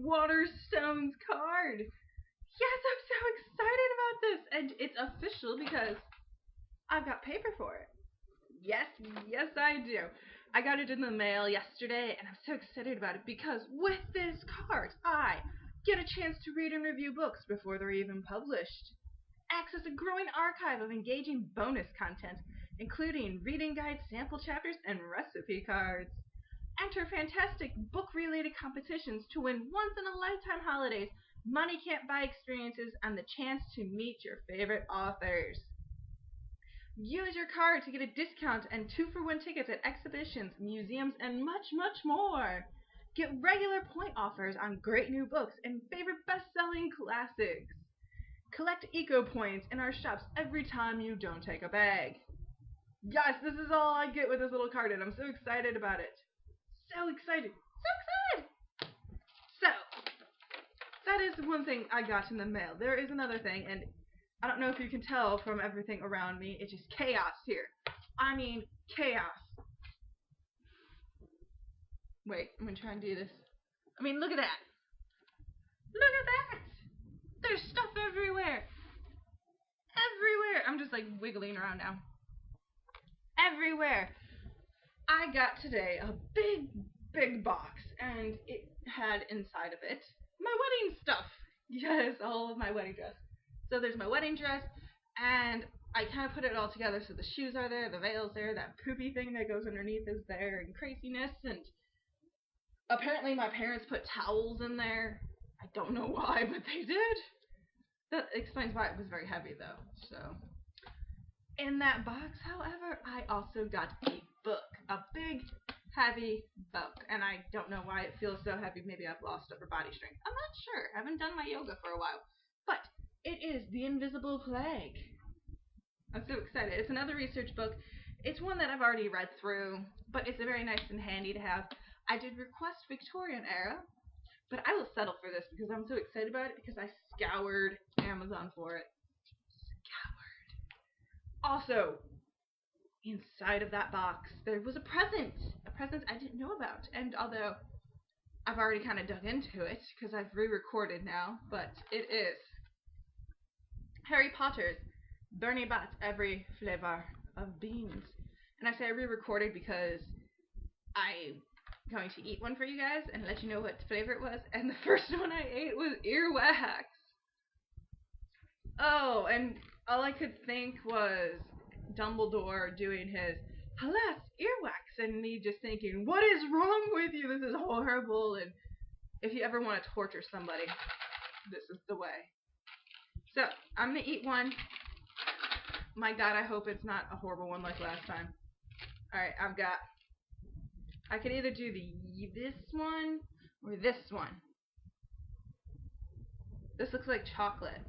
Waterstones card. Yes, I'm so excited about this, and it's official because I've got paper for it. Yes, yes I do. I got it in the mail yesterday, and I'm so excited about it because with this card, I get a chance to read and review books before they're even published. Access a growing archive of engaging bonus content, including reading guides, sample chapters, and recipe cards. Enter fantastic book-related competitions to win once-in-a-lifetime holidays, money can't buy experiences, and the chance to meet your favorite authors. Use your card to get a discount and 2-for-1 tickets at exhibitions, museums, and much, much more. Get regular point offers on great new books and favorite best-selling classics. Collect eco points in our shops every time you don't take a bag. Yes, this is all I get with this little card, and I'm so excited about it. So excited. So excited! So, that is one thing I got in the mail. There is another thing, and I don't know if you can tell from everything around me. It's just chaos here. I mean, chaos. Wait, I'm going to try and do this. I mean, look at that. Look at that! There's stuff everywhere. Everywhere. I'm just like wiggling around now. Everywhere. I got today a big, big box, and it had inside of it my wedding stuff. Yes, all of my wedding dress. So there's my wedding dress, and I kind of put it all together. So the shoes are there, the veil's there, that poopy thing that goes underneath is there, and craziness. And apparently my parents put towels in there. I don't know why, but they did. That explains why it was very heavy, though. So in that box, however, I also got a book, a big, heavy book, and I don't know why it feels so heavy. Maybe I've lost upper body strength. I'm not sure. I haven't done my yoga for a while, but it is The Invisible Plague. I'm so excited. It's another research book. It's one that I've already read through, but it's very nice and handy to have. I did request Victorian era, but I will settle for this because I'm so excited about it because I scoured Amazon for it. Also, inside of that box, there was a present I didn't know about. And although I've already kind of dug into it because I've re-recorded now, but it is Harry Potter's Bernie Bot's Every Flavor of Beans. And I say I re-recorded because I'm going to eat one for you guys and let you know what flavor it was. And the first one I ate was earwax. Oh, and all I could think was Dumbledore doing his alas, earwax, and me just thinking, what is wrong with you? This is horrible. And if you ever want to torture somebody, this is the way. So, I'm going to eat one. My God, I hope it's not a horrible one like last time. Alright, I could either do this one or this one. This looks like chocolate.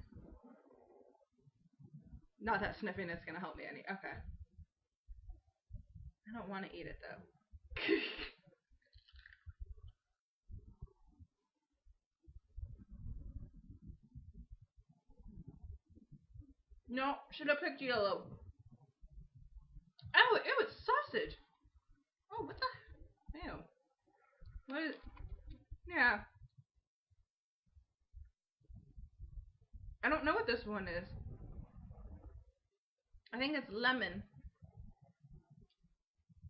Not that sniffing is going to help me any. Okay. I don't want to eat it, though. No, should have picked yellow. Oh, ew, it's sausage. Oh, what the? Ew. What is... Yeah. I don't know what this one is. I think it's lemon.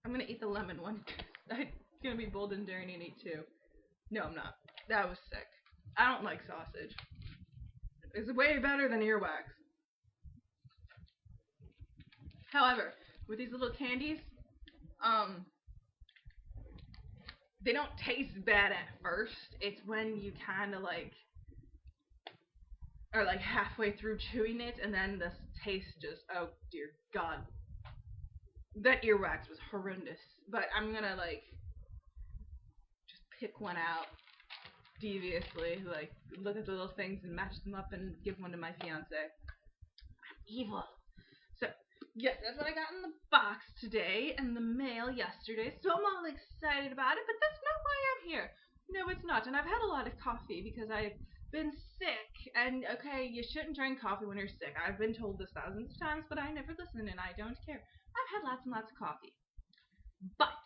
I'm going to eat the lemon one. I'm going to be bold and daring and eat two. No, I'm not. That was sick. I don't like sausage. It's way better than earwax. However, with these little candies, they don't taste bad at first. It's when you kind of like are like halfway through chewing it, and then the taste just, oh dear God. That earwax was horrendous. But I'm gonna like just pick one out deviously, like look at the little things and match them up and give one to my fiance. I'm evil. So yes, that's what I got in the box today and the mail yesterday. So I'm all excited about it, but that's not why I'm here. No, it's not. And I've had a lot of coffee because I've been sick. And okay, you shouldn't drink coffee when you're sick. I've been told this thousands of times, but I never listen and I don't care. I've had lots and lots of coffee. But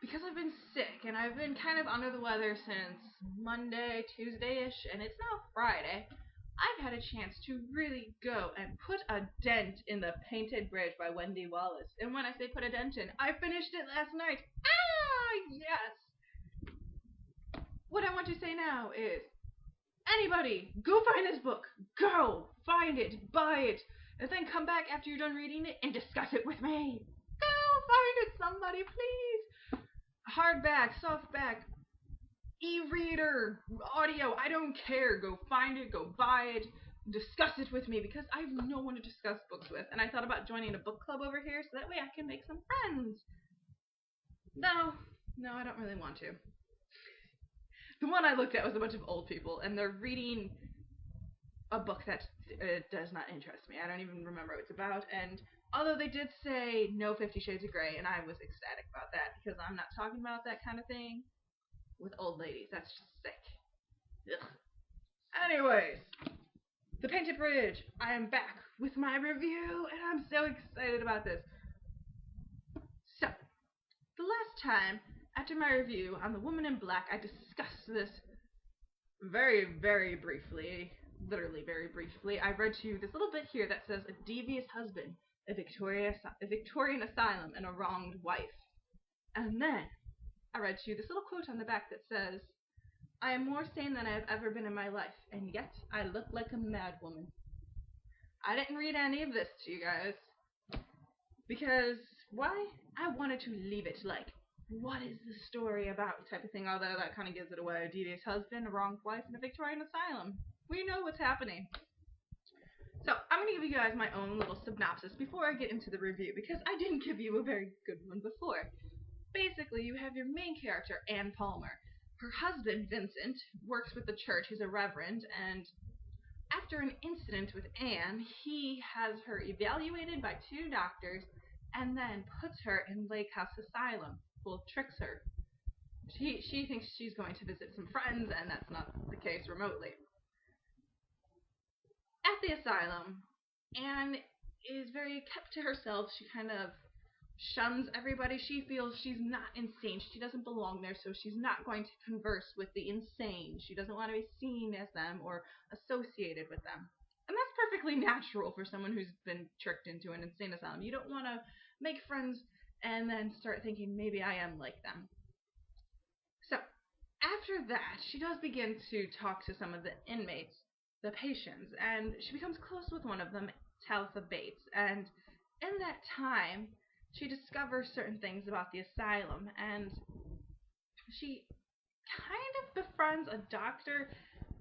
because I've been sick and I've been kind of under the weather since Monday, Tuesday-ish, and it's now Friday, I've had a chance to really go and put a dent in The Painted Bridge by Wendy Wallace. And when I say put a dent in, I finished it last night. Ah, yes! What I want to say now is, anybody, go find this book. Go, find it, buy it, and then come back after you're done reading it and discuss it with me. Go find it, somebody, please. Hardback, softback, e-reader, audio, I don't care. Go find it, go buy it, discuss it with me, because I have no one to discuss books with. And I thought about joining a book club over here so that way I can make some friends. No, I don't really want to. The one I looked at was a bunch of old people, and they're reading a book that does not interest me. I don't even remember what it's about, and although they did say no 50 Shades of Grey, and I was ecstatic about that, because I'm not talking about that kind of thing with old ladies. That's just sick. Ugh. Anyways, The Painted Bridge. I am back with my review, and I'm so excited about this. So, the last time, after my review on The Woman in Black, I discussed this very, very briefly. Literally very briefly. I read to you this little bit here that says, a devious husband, a Victorian asylum, and a wronged wife. And then, I read to you this little quote on the back that says, I am more sane than I have ever been in my life, and yet I look like a mad woman. I didn't read any of this to you guys, because, why? I wanted to leave it like, what is the story about type of thing, although that kind of gives it away. A devious husband, a wronged wife, and a Victorian asylum. We know what's happening. So, I'm going to give you guys my own little synopsis before I get into the review, because I didn't give you a very good one before. Basically, you have your main character, Anne Palmer. Her husband, Vincent, works with the church. He's a reverend, and after an incident with Anne, he has her evaluated by 2 doctors and then puts her in Lake House Asylum. Well, tricks her. She thinks she's going to visit some friends, and that's not the case remotely. At the asylum, Anne is very kept to herself. She kind of shuns everybody. She feels she's not insane. She doesn't belong there, so she's not going to converse with the insane. She doesn't want to be seen as them or associated with them. And that's perfectly natural for someone who's been tricked into an insane asylum. You don't want to make friends and then start thinking, maybe I am like them. So, after that, she does begin to talk to some of the inmates, the patients, and she becomes close with one of them, Talitha Bates, and in that time, she discovers certain things about the asylum, and she kind of befriends a doctor.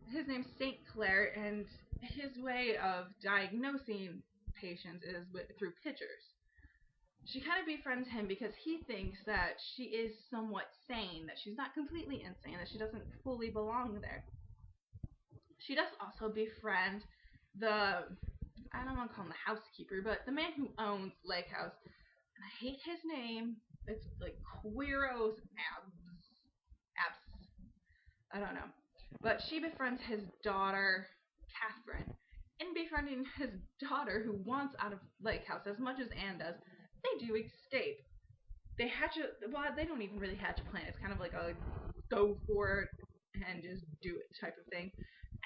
His name's St. Clair, and his way of diagnosing patients is through pictures. She kind of befriends him because he thinks that she is somewhat sane, that she's not completely insane, that she doesn't fully belong there. She does also befriend I don't want to call him the housekeeper, but the man who owns Lake House. And I hate his name. It's like Quiros Abs. I don't know. But she befriends his daughter, Catherine. In befriending his daughter, who wants out of Lake House as much as Anne does, they do escape. They they don't even really hatch a plan. It's kind of like a go for it and just do it type of thing.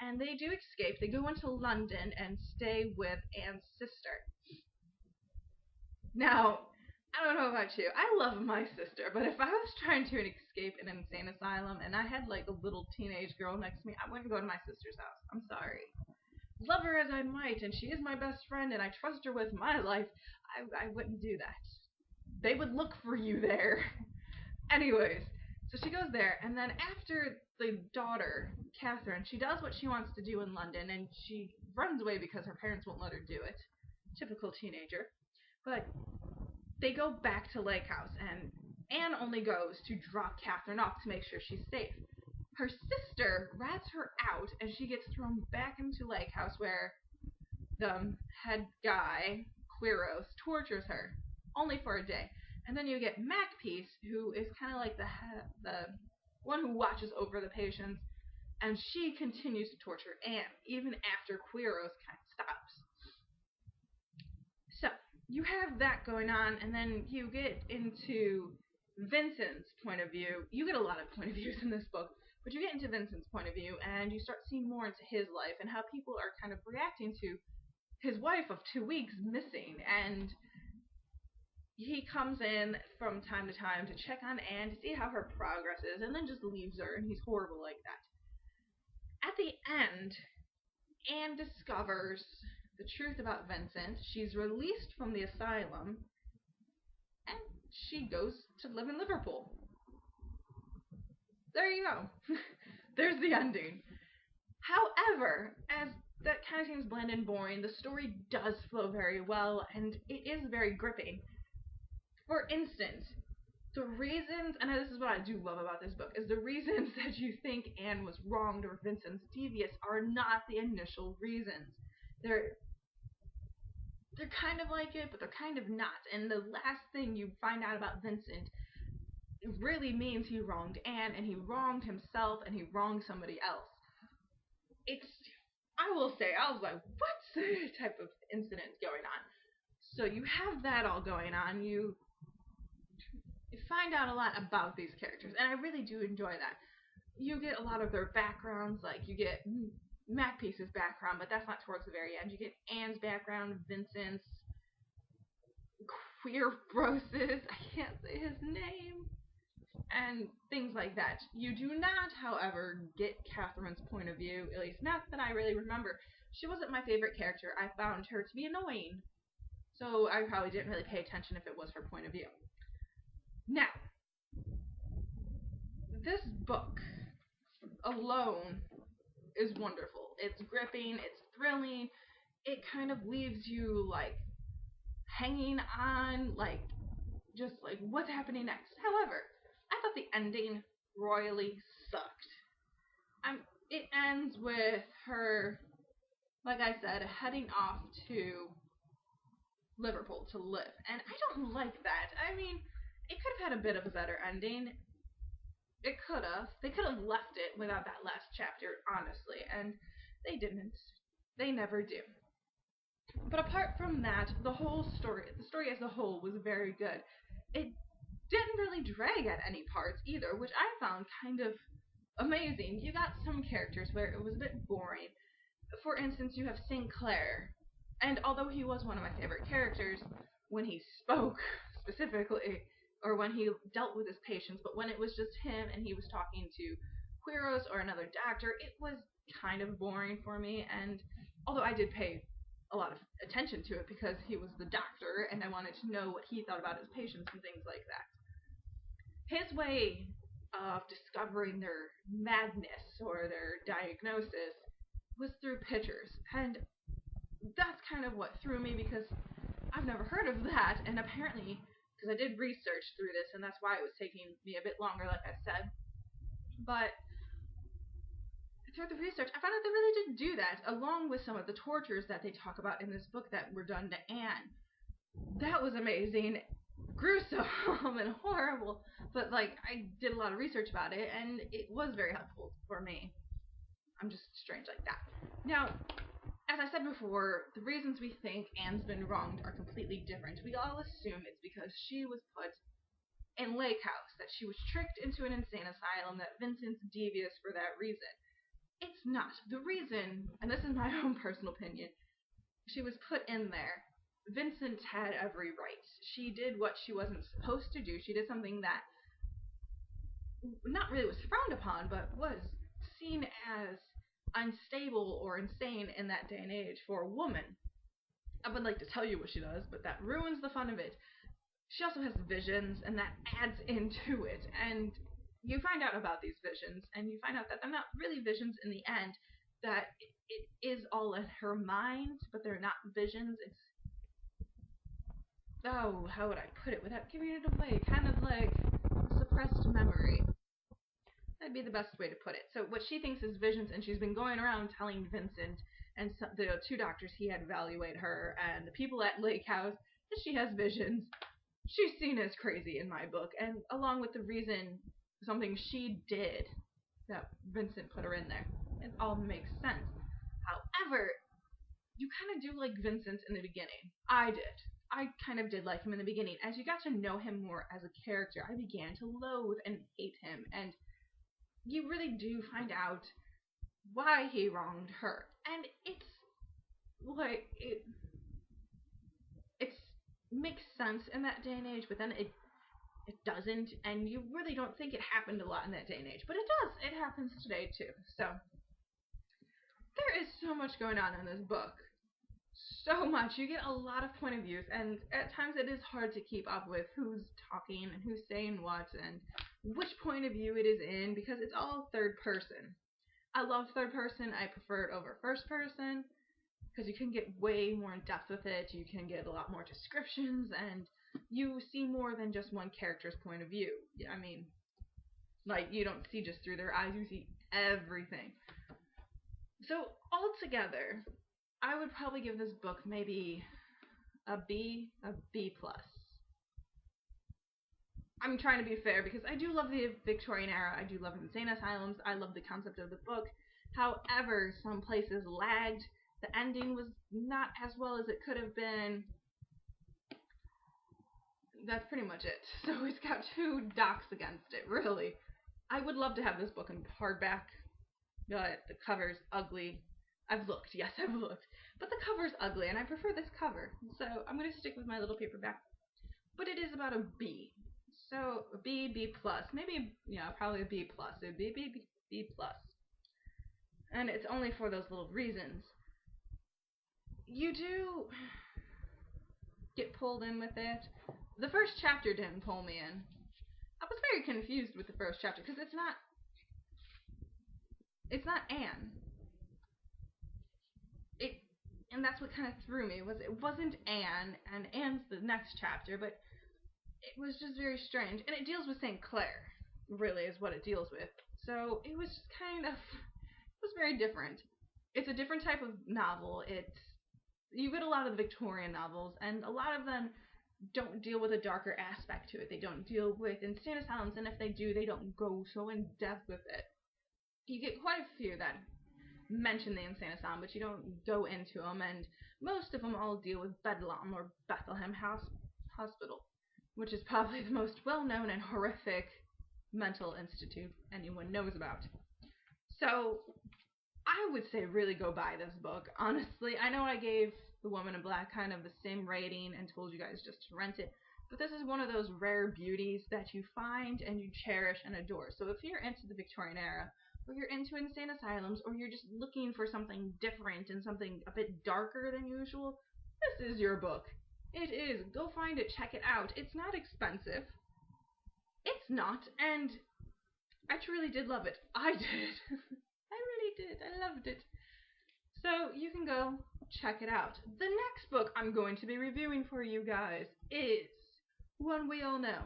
And they do escape. They go into London and stay with Anne's sister. Now, I don't know about you. I love my sister, but if I was trying to escape an insane asylum and I had like a little teenage girl next to me, I wouldn't go to my sister's house. I'm sorry. Love her as I might, and she is my best friend, and I trust her with my life, I wouldn't do that. They would look for you there. Anyways, so she goes there, and then after the daughter, Catherine, she does what she wants to do in London, and she runs away because her parents won't let her do it. Typical teenager. But they go back to Lake House, and Anne only goes to drop Catherine off to make sure she's safe. Her sister rats her out, and she gets thrown back into Lake House, where the head guy, Quiros, tortures her, only for a day. And then you get Macpiece, who is kind of like the one who watches over the patients, and she continues to torture Anne, even after Quiros kind of stops. So, you have that going on, and then you get into Vincent's point of view, you get a lot of point of views in this book, but you get into Vincent's point of view and you start seeing more into his life and how people are kind of reacting to his wife of 2 weeks missing. And he comes in from time to time to check on Anne to see how her progress is, and then just leaves her, and he's horrible like that. At the end, Anne discovers the truth about Vincent. She's released from the asylum, and she goes to live in Liverpool. There you go. There's the ending. However, as that kind of seems bland and boring, the story does flow very well, and it is very gripping. For instance, the reasons, and this is what I do love about this book, is the reasons that you think Anne was wronged or Vincent's devious are not the initial reasons. They're kind of like it, but they're kind of not. And the last thing you find out about Vincent really means he wronged Anne, and he wronged himself, and he wronged somebody else. I will say, I was like, what's type of incident going on? So you have that all going on. You find out a lot about these characters, and I really do enjoy that. You get a lot of their backgrounds, like you get Makepeace's background, but that's not towards the very end. You get Anne's background, Vincent's, queer Broses, I can't say his name, and things like that. You do not, however, get Catherine's point of view, at least not that I really remember. She wasn't my favorite character. I found her to be annoying, so I probably didn't really pay attention if it was her point of view. Now, this book alone is wonderful. It's gripping, it's thrilling, it kind of leaves you, like, hanging on, like, just like, what's happening next? However, I thought the ending royally sucked. It ends with her, like I said, heading off to Liverpool to live, and I don't like that. I mean, it could have had a bit of a better ending. It could have. They could have left it without that last chapter, honestly, and they didn't. They never do. But apart from that, the story as a whole was very good. It didn't really drag at any parts either, which I found kind of amazing. You got some characters where it was a bit boring. For instance, you have Sinclair, and although he was one of my favorite characters when he spoke specifically, or when he dealt with his patients, but when it was just him and he was talking to Quiros or another doctor, it was kind of boring for me. And although I did pay a lot of attention to it because he was the doctor and I wanted to know what he thought about his patients and things like that. His way of discovering their madness or their diagnosis was through pictures, and that's kind of what threw me because I've never heard of that, and apparently, because I did research through this, and that's why it was taking me a bit longer, like I said, but through the research, I found out they really didn't do that, along with some of the tortures that they talk about in this book that were done to Anne. That was amazing, gruesome, and horrible, but, like, I did a lot of research about it, and it was very helpful for me. I'm just strange like that. Now, as I said before, the reasons we think Anne's been wronged are completely different. We all assume it's because she was put in Lake House, that she was tricked into an insane asylum, that Vincent's devious for that reason. It's not. The reason, and this is my own personal opinion, she was put in there. Vincent had every right. She did what she wasn't supposed to do. She did something that not really was frowned upon, but was seen as unstable or insane in that day and age for a woman. I would like to tell you what she does, but that ruins the fun of it. She also has visions, and that adds into it, and you find out about these visions, and you find out that they're not really visions in the end, that it is all in her mind, but they're not visions. It's, oh, how would I put it without giving it away? Kind of like suppressed memory. That'd be the best way to put it. So what she thinks is visions, and she's been going around telling Vincent and the two doctors he had evaluate her, and the people at Lake House, that she has visions. She's seen as crazy in my book, and along with the reason, something she did, that Vincent put her in there. It all makes sense. However, you kind of do like Vincent in the beginning. I did. I kind of did like him in the beginning. As you got to know him more as a character, I began to loathe and hate him, and you really do find out why he wronged her. And it's like it makes sense in that day and age, but then it doesn't, and you really don't think it happened a lot in that day and age, but it does. It happens today too. So there is so much going on in this book. So much. You get a lot of point of views, and at times it is hard to keep up with who's talking and who's saying what and which point of view it is in, because it's all third person. I love third person. I prefer it over first person because you can get way more in depth with it. You can get a lot more descriptions, and you see more than just one character's point of view. I mean, like, you don't see just through their eyes, you see everything. So altogether, I would probably give this book maybe a B plus. I'm trying to be fair because I do love the Victorian era. I do love insane asylums. I love the concept of the book. However, some places lagged. The ending was not as well as it could have been. That's pretty much it. So it's got 2 docks against it, really. I would love to have this book in hardback, but the cover's ugly. I've looked, yes, I've looked. But the cover's ugly, and I prefer this cover. So I'm going to stick with my little paperback. But it is about a B. So a B plus. Maybe, probably a B plus. It would be a B plus. And it's only for those little reasons. You do get pulled in with it. The first chapter didn't pull me in. I was very confused with the first chapter because it's not Anne. And that's what kind of threw me. It wasn't Anne, and Anne's the next chapter, but it was just very strange. And it deals with St. Clair, really, is what it deals with. So it was just it was very different. It's a different type of novel. You get a lot of the Victorian novels, and a lot of them don't deal with a darker aspect to it. They don't deal with insane asylums, and if they do, they don't go so in depth with it. You get quite a few that mention the insane asylum, but you don't go into them, and most of them all deal with Bedlam or Bethlehem Hospital, which is probably the most well-known and horrific mental institute anyone knows about. So I would say really go buy this book. Honestly, I know I gave The Woman in Black kind of the same rating and told you guys just to rent it, but this is one of those rare beauties that you find and you cherish and adore. So if you're into the Victorian era, or you're into insane asylums, or you're just looking for something different and something a bit darker than usual, this is your book. It is. Go find it, check it out. It's not expensive. It's not, and I truly did love it. I did. I really did. I loved it. So you can go check it out. The next book I'm going to be reviewing for you guys is one we all know.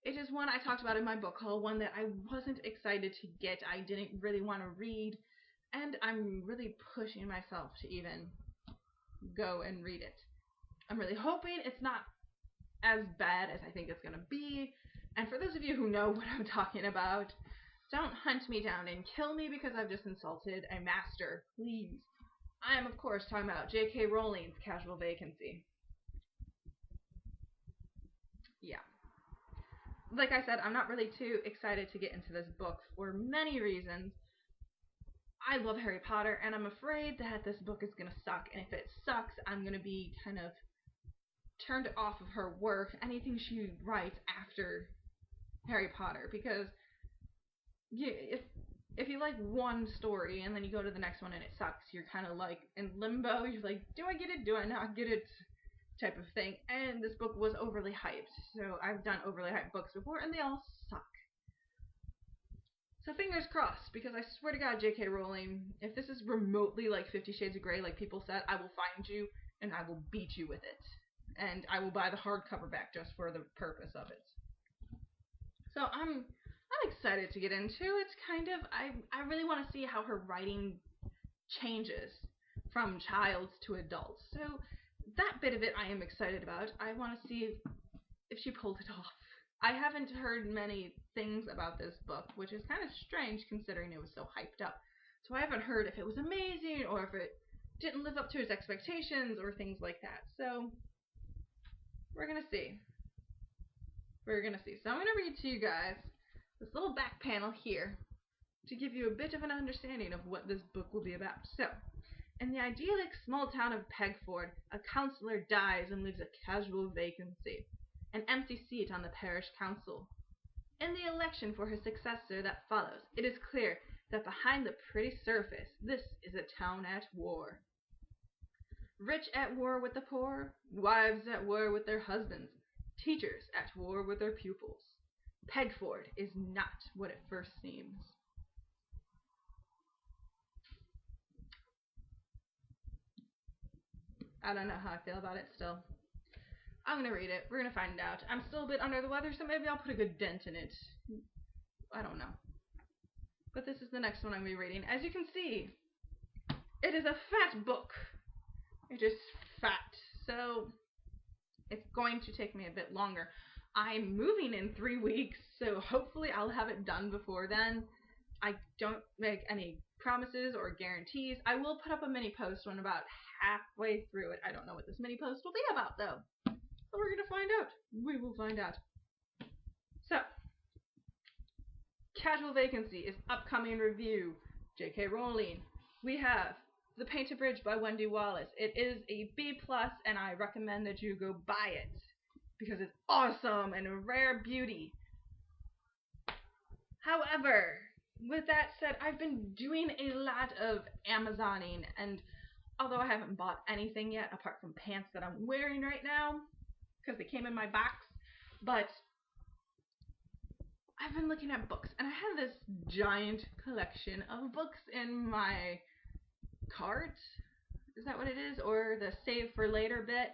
It is one I talked about in my book haul, one that I wasn't excited to get. I didn't really want to read, and I'm really pushing myself to even go and read it. I'm really hoping it's not as bad as I think it's going to be. And for those of you who know what I'm talking about, don't hunt me down and kill me because I've just insulted a master, please. I am, of course, talking about J.K. Rowling's Casual Vacancy. Yeah. Like I said, I'm not really too excited to get into this book for many reasons. I love Harry Potter, and I'm afraid that this book is going to suck. And if it sucks, I'm going to be kind of turned off of her work, anything she writes after Harry Potter, because if you like one story and then you go to the next one and it sucks, you're kind of like in limbo. You're like, do I get it? Do I not get it? Type of thing. And this book was overly hyped. So I've done overly hyped books before, and they all suck. So fingers crossed, because I swear to God, J.K. Rowling, if this is remotely like 50 Shades of Grey, like people said, I will find you and I will beat you with it. And I will buy the hardcover back just for the purpose of it. So I'm excited to get into. It's kind of, I really want to see how her writing changes from child to adult. So that bit of it I am excited about. I want to see if she pulled it off. I haven't heard many things about this book, which is kind of strange considering it was so hyped up. So I haven't heard if it was amazing or if it didn't live up to its expectations or things like that. So we're gonna see. We're gonna see. So I'm gonna read to you guys this little back panel here to give you a bit of an understanding of what this book will be about. So, in the idyllic small town of Pegford, a councillor dies and leaves a casual vacancy, an empty seat on the parish council. In the election for his successor that follows, it is clear that behind the pretty surface, this is a town at war. Rich at war with the poor, wives at war with their husbands, teachers at war with their pupils. Pegford is not what it first seems. I don't know how I feel about it still. I'm going to read it. We're going to find out. I'm still a bit under the weather, so maybe I'll put a good dent in it. I don't know. But this is the next one I'm going to be reading. As you can see, it is a fat book. It is fat. So it's going to take me a bit longer. I'm moving in 3 weeks, so hopefully I'll have it done before then. I don't make any promises or guarantees. I will put up a mini post when about halfway through it. I don't know what this mini post will be about, though. So we're going to find out. We will find out. So, Casual Vacancy is upcoming review. J.K. Rowling. We have The Painted Bridge by Wendy Wallace. It is a B+, and I recommend that you go buy it because it's awesome and a rare beauty. However, with that said, I've been doing a lot of Amazoning, and although I haven't bought anything yet apart from pants that I'm wearing right now because they came in my box, but I've been looking at books, and I have this giant collection of books in my cart. Is that what it is? Or the save for later bit?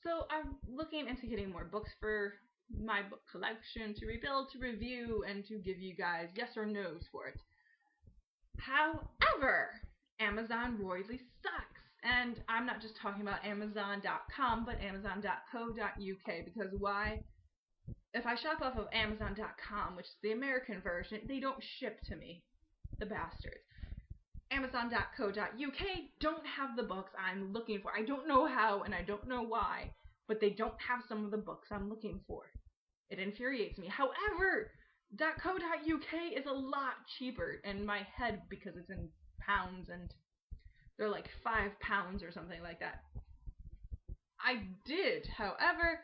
So I'm looking into getting more books for my book collection to rebuild, to review, and to give you guys yes or no's for it. However, Amazon royally sucks. And I'm not just talking about Amazon.com, but Amazon.co.uk, because why? If I shop off of Amazon.com, which is the American version, they don't ship to me. The bastards. Amazon.co.uk don't have the books I'm looking for. I don't know how and I don't know why, but they don't have some of the books I'm looking for. It infuriates me. However, .co.uk is a lot cheaper in my head because it's in pounds and they're like £5 or something like that. I did, however,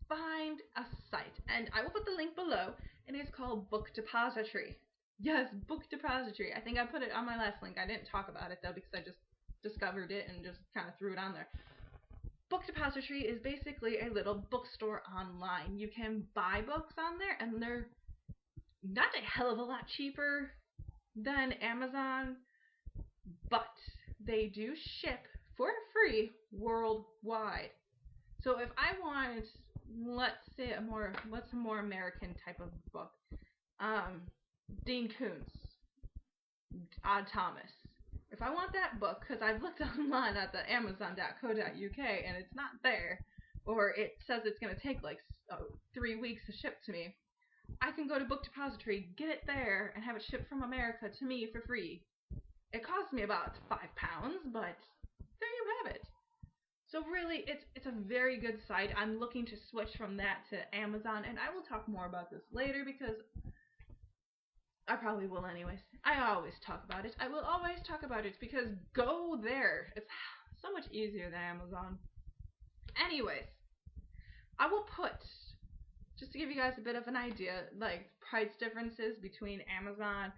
find a site, and I will put the link below, and it's called Book Depository. Yes, Book Depository. I think I put it on my last link. I didn't talk about it, though, because I just discovered it and just kind of threw it on there. Book Depository is basically a little bookstore online. You can buy books on there, and they're not a hell of a lot cheaper than Amazon, but they do ship for free worldwide. So if I want, let's say what's a more American type of book? Dean Koontz, Odd Thomas. If I want that book, because I've looked online at the Amazon.co.uk and it's not there, or it says it's going to take like 3 weeks to ship to me, I can go to Book Depository, get it there, and have it shipped from America to me for free. It costs me about £5, but there you have it. So really, it's a very good site. I'm looking to switch from that to Amazon, and I will talk more about this later because I probably will anyways. I always talk about it. I will always talk about it because go there. It's so much easier than Amazon. Anyways, I will put, just to give you guys a bit of an idea, like price differences between Amazon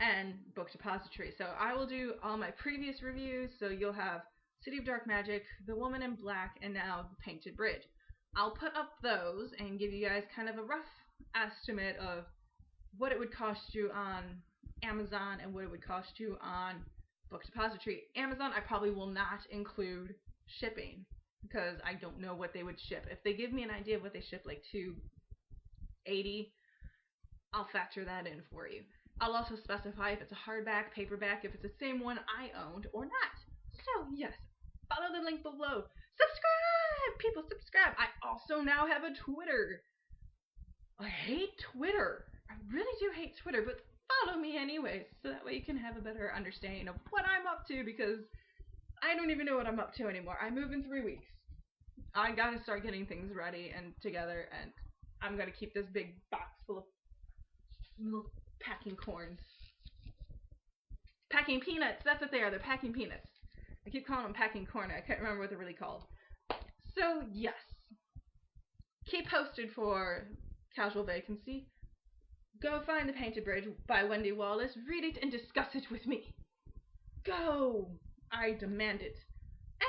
and Book Depository. So I will do all my previous reviews, so you'll have City of Dark Magic, The Woman in Black, and now The Painted Bridge. I'll put up those and give you guys kind of a rough estimate of what it would cost you on Amazon and what it would cost you on Book Depository. Amazon, I probably will not include shipping because I don't know what they would ship. If they give me an idea of what they ship, like $2.80, I'll factor that in for you. I'll also specify if it's a hardback, paperback, if it's the same one I owned or not. So yes, follow the link below. Subscribe! People, subscribe! I also now have a Twitter. I hate Twitter. I really do hate Twitter, but follow me anyways, so that way you can have a better understanding of what I'm up to, because I don't even know what I'm up to anymore. I move in 3 weeks. I gotta start getting things ready and together, and I'm gonna keep this big box full of little packing corns. Packing peanuts, that's what they are, they're packing peanuts. I keep calling them packing corn, I can't remember what they're really called. So, yes. Keep posted for Casual Vacancy. Go find The Painted Bridge by Wendy Wallace, read it and discuss it with me. Go! I demand it.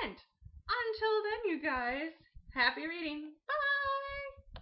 And until then, you guys, happy reading. Bye!